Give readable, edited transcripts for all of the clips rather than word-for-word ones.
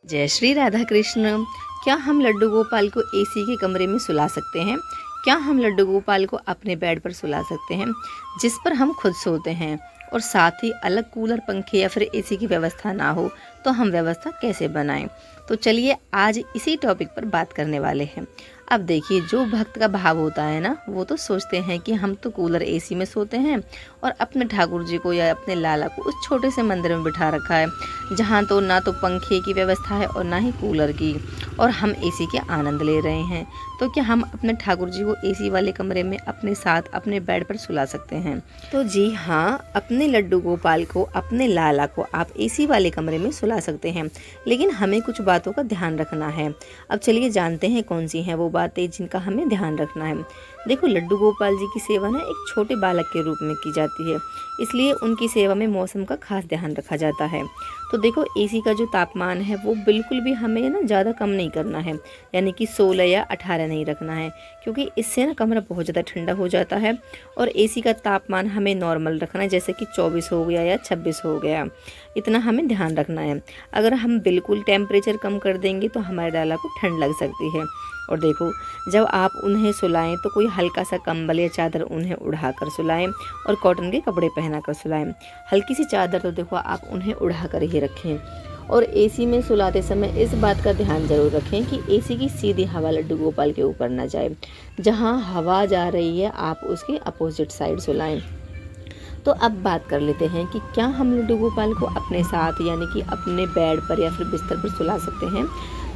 जय श्री राधा कृष्ण। क्या हम लड्डू गोपाल को एसी के कमरे में सुला सकते हैं? क्या हम लड्डू गोपाल को अपने बेड पर सुला सकते हैं जिस पर हम खुद सोते हैं, और साथ ही अलग कूलर, पंखे या फिर एसी की व्यवस्था ना हो तो हम व्यवस्था कैसे बनाएं? तो चलिए आज इसी टॉपिक पर बात करने वाले हैं। अब देखिए, जो भक्त का भाव होता है ना, वो तो सोचते हैं कि हम तो कूलर एसी में सोते हैं और अपने ठाकुर जी को या अपने लाला को उस छोटे से मंदिर में बिठा रखा है जहाँ तो ना तो पंखे की व्यवस्था है और ना ही कूलर की, और हम एसी के आनंद ले रहे हैं। तो क्या हम अपने ठाकुर जी को एसी वाले कमरे में अपने साथ अपने बेड पर सुला सकते हैं? तो जी हाँ, अपने लड्डू गोपाल को, अपने लाला को आप एसी वाले कमरे में सुला सकते हैं, लेकिन हमें कुछ बातों का ध्यान रखना है। अब चलिए जानते हैं कौन सी हैं वो बातें जिनका हमें ध्यान रखना है। देखो, लड्डू गोपाल जी की सेवा ना एक छोटे बालक के रूप में की जाती है, इसलिए उनकी सेवा में मौसम का खास ध्यान रखा जाता है। तो देखो, एसी का जो तापमान है वो बिल्कुल भी हमें ना ज़्यादा कम नहीं करना है, यानी कि 16 या 18 नहीं रखना है, क्योंकि इससे ना कमरा बहुत ज़्यादा ठंडा हो जाता है। और एसी का तापमान हमें नॉर्मल रखना है, जैसे कि 24 हो गया या 26 हो गया, इतना हमें ध्यान रखना है। अगर हम बिल्कुल टेम्परेचर कम कर देंगे तो हमारे डाला को ठंड लग सकती है। और देखो, जब आप उन्हें सुलाएं तो कोई हल्का सा कंबल या चादर उन्हें उड़ा कर सुलाएं और कॉटन के कपड़े पहना कर सुलाएं। हल्की सी चादर तो देखो आप उन्हें उड़ा कर ही रखें। और एसी में सुलाते समय इस बात का ध्यान जरूर रखें कि एसी की सीधी हवा लड्डू गोपाल के ऊपर ना जाए। जहां हवा जा रही है आप उसके अपोजिट साइड सुलाएं। तो अब बात कर लेते हैं कि क्या हम लड्डू गोपाल को अपने साथ, यानी कि अपने बेड पर या फिर बिस्तर पर सुला सकते हैं?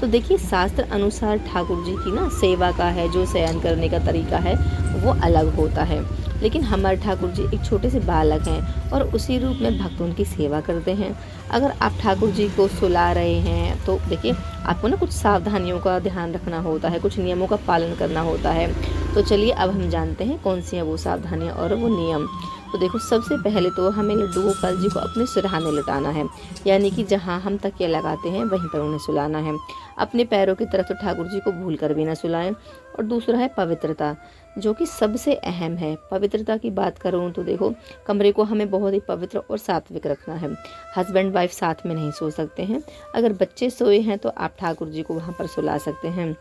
तो देखिए, शास्त्र अनुसार ठाकुर जी की ना सेवा का है जो शयन करने का तरीका है वो अलग होता है, लेकिन हमारे ठाकुर जी एक छोटे से बालक हैं और उसी रूप में भक्त उनकी सेवा करते हैं। अगर आप ठाकुर जी को सुला रहे हैं तो देखिए, आपको ना कुछ सावधानियों का ध्यान रखना होता है, कुछ नियमों का पालन करना होता है। तो चलिए अब हम जानते हैं कौन सी हैं वो सावधानियाँ और वो नियम। तो देखो, सबसे पहले तो हमें लड्डू गोपाल जी को अपने सिरहाने लटाना है, यानी कि जहाँ हम तकिया लगाते हैं वहीं पर उन्हें सुलाना है। अपने पैरों की तरफ तो ठाकुर जी को भूल कर भी ना सुलाएं। और दूसरा है पवित्रता, जो कि सबसे अहम है। पवित्रता की बात करूँ तो देखो, कमरे को हमें बहुत ही पवित्र और सात्विक रखना है। हस्बैंड वाइफ साथ में नहीं सो सकते हैं। अगर बच्चे सोए हैं तो आप ठाकुर जी को वहाँ पर सुला सकते हैं।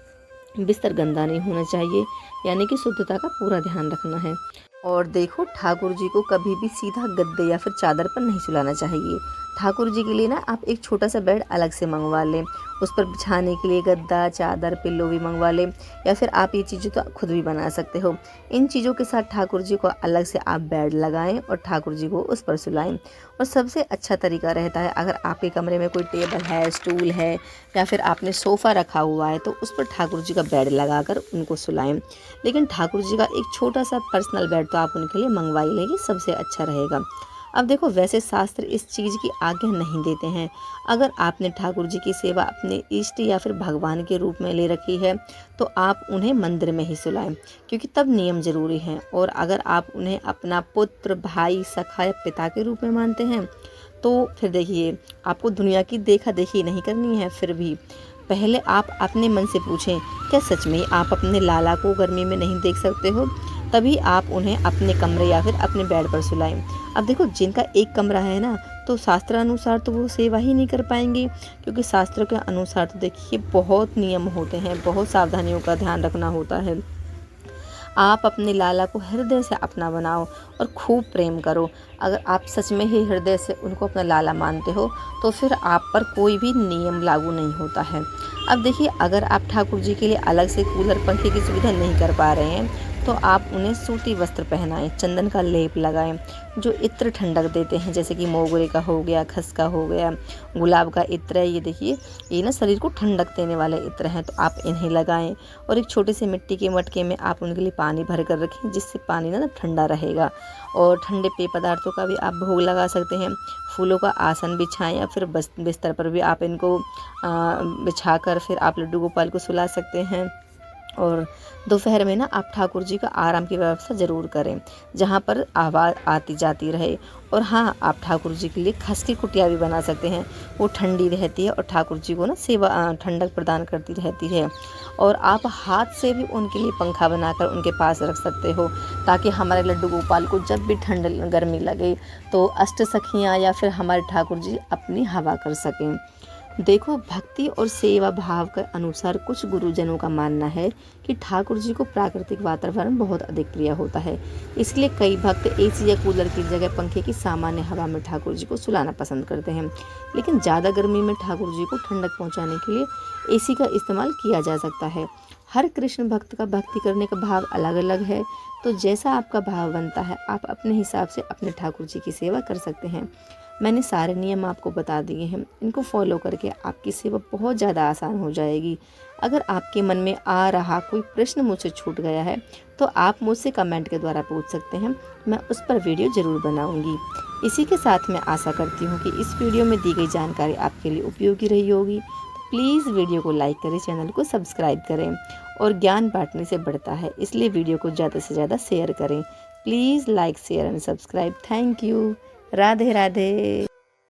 बिस्तर गंदा नहीं होना चाहिए, यानी कि शुद्धता का पूरा ध्यान रखना है। और देखो, ठाकुर जी को कभी भी सीधा गद्दे या फिर चादर पर नहीं सुलाना चाहिए। ठाकुर जी के लिए ना आप एक छोटा सा बेड अलग से मंगवा लें, उस पर बिछाने के लिए गद्दा, चादर, पिल्लो भी मंगवा लें, या फिर आप ये चीज़ें तो खुद भी बना सकते हो। इन चीज़ों के साथ ठाकुर जी को अलग से आप बेड लगाएं और ठाकुर जी को उस पर सुलाएं। और सबसे अच्छा तरीका रहता है, अगर आपके कमरे में कोई टेबल है, स्टूल है, या फिर आपने सोफ़ा रखा हुआ है, तो उस पर ठाकुर जी का बेड लगाकर उनको सुलाएं। लेकिन ठाकुर जी का एक छोटा सा पर्सनल बेड तो आप उनके लिए मंगवा ही लेंगे, सबसे अच्छा रहेगा। अब देखो, वैसे शास्त्र इस चीज़ की आज्ञा नहीं देते हैं। अगर आपने ठाकुर जी की सेवा अपने इष्ट या फिर भगवान के रूप में ले रखी है तो आप उन्हें मंदिर में ही सुलाएं, क्योंकि तब नियम जरूरी हैं। और अगर आप उन्हें अपना पुत्र, भाई, सखा या पिता के रूप में मानते हैं तो फिर देखिए, आपको दुनिया की देखा देखी नहीं करनी है। फिर भी पहले आप अपने मन से पूछें, क्या सच में आप अपने लाला को गर्मी में नहीं देख सकते हो? तभी आप उन्हें अपने कमरे या फिर अपने बेड पर सुलाएं। अब देखो, जिनका एक कमरा है ना, तो शास्त्र अनुसार तो वो सेवा ही नहीं कर पाएंगे, क्योंकि शास्त्रों के अनुसार तो देखिए बहुत नियम होते हैं, बहुत सावधानियों का ध्यान रखना होता है। आप अपने लाला को हृदय से अपना बनाओ और खूब प्रेम करो। अगर आप सच में ही हृदय से उनको अपना लाला मानते हो तो फिर आप पर कोई भी नियम लागू नहीं होता है। अब देखिए, अगर आप ठाकुर जी के लिए अलग से कूलर, पंखे की सुविधा नहीं कर पा रहे हैं तो आप उन्हें सूती वस्त्र पहनाएं, चंदन का लेप लगाएं जो इत्र ठंडक देते हैं, जैसे कि मोगरे का हो गया, खस का हो गया, गुलाब का इत्र है। ये देखिए, ये ना शरीर को ठंडक देने वाले इत्र हैं, तो आप इन्हें लगाएं। और एक छोटे से मिट्टी के मटके में आप उनके लिए पानी भर कर रखें, जिससे पानी ना ठंडा रहेगा। और ठंडे पेय पदार्थों का भी आप भोग लगा सकते हैं। फूलों का आसन बिछाएं या फिर बिस्तर पर भी आप इनको बिछा कर फिर आप लड्डू गोपाल को सुला सकते हैं। और दोपहर में ना आप ठाकुर जी का आराम की व्यवस्था ज़रूर करें, जहाँ पर आवाज़ आती जाती रहे। और हाँ, आप ठाकुर जी के लिए खस की कुटिया भी बना सकते हैं, वो ठंडी रहती है और ठाकुर जी को ना सेवा ठंडक प्रदान करती रहती है। और आप हाथ से भी उनके लिए पंखा बनाकर उनके पास रख सकते हो, ताकि हमारे लड्डू गोपाल को जब भी ठंड गर्मी लगे तो अष्ट सखियाँ या फिर हमारे ठाकुर जी अपनी हवा कर सकें। देखो, भक्ति और सेवा भाव के अनुसार कुछ गुरुजनों का मानना है कि ठाकुर जी को प्राकृतिक वातावरण बहुत अधिक प्रिय होता है। इसलिए कई भक्त एसी या कूलर की जगह पंखे की सामान्य हवा में ठाकुर जी को सुलाना पसंद करते हैं। लेकिन ज़्यादा गर्मी में ठाकुर जी को ठंडक पहुंचाने के लिए एसी का इस्तेमाल किया जा सकता है। हर कृष्ण भक्त का भक्ति करने का भाव अलग अलग है, तो जैसा आपका भाव बनता है आप अपने हिसाब से अपने ठाकुर जी की सेवा कर सकते हैं। मैंने सारे नियम आपको बता दिए हैं, इनको फॉलो करके आपकी सेवा बहुत ज़्यादा आसान हो जाएगी। अगर आपके मन में आ रहा कोई प्रश्न मुझसे छूट गया है तो आप मुझसे कमेंट के द्वारा पूछ सकते हैं, मैं उस पर वीडियो ज़रूर बनाऊंगी। इसी के साथ मैं आशा करती हूँ कि इस वीडियो में दी गई जानकारी आपके लिए उपयोगी रही होगी। तो प्लीज़ वीडियो को लाइक करें, चैनल को सब्सक्राइब करें। और ज्ञान बांटने से बढ़ता है, इसलिए वीडियो को ज़्यादा से ज़्यादा शेयर करें। Please like, share and subscribe. Thank you. Radhe Radhe.